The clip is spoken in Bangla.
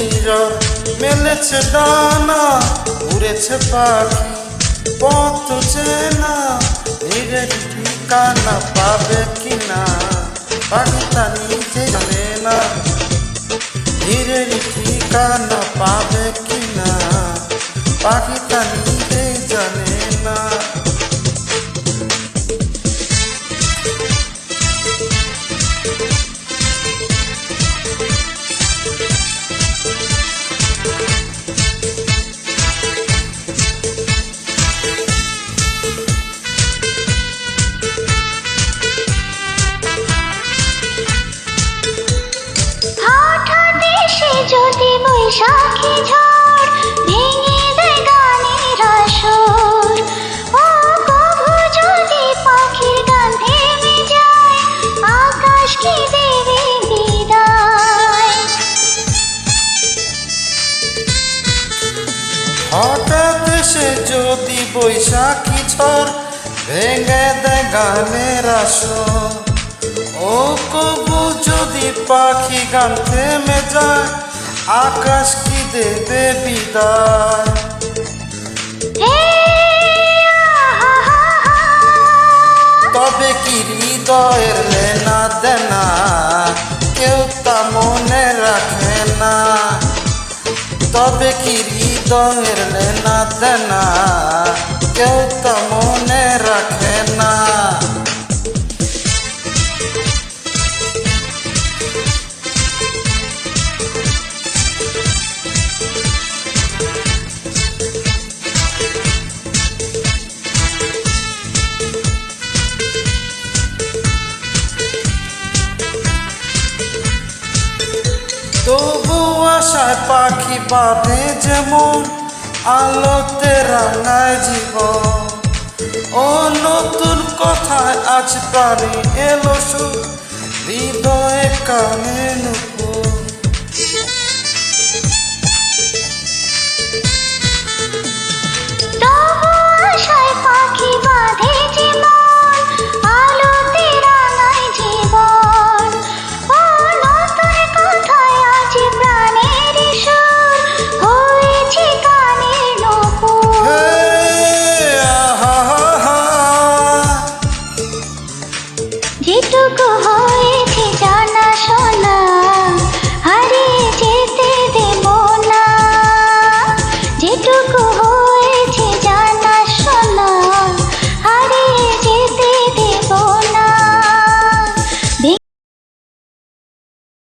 ঘূর্ণিঝড় মেলেছে ডানা, উড়েছে পাখি পথ চেনা, নিজের ঠিকানা পাবে কিনা পাখি তা নিজে জানে না। নিজের ঠিকানা পাবে কিনা পাখি তা নিজে জানে না। যদি বৈশাখী ঝড় ভেঙে দেয় গানের আসর, ও কভু যদি পাখির গান থেমে যায়, আকাশ কি দেবে বিদায়। হঠাৎ এসে যদি বৈশাখী ঝড় ভেঙে দেয় গানের আসর, ও কবু যদি পাখি গান থেমে যায়, আকাশ কি দেবে বিদায়। তবে কি হৃদয়ের লেনা দেনা কেউ তা মনে রাখে না। তবে কি হৃদয়ের লেনা দেনা কেউ তা মনে রাখে না। তবু আশায় পাখি বাঁধে যেমন, আলোতে রাঙায় জীবন। ও নতুন কথায় আজ প্রাণী এলো সুর, হৃদয়ে কানে নতুন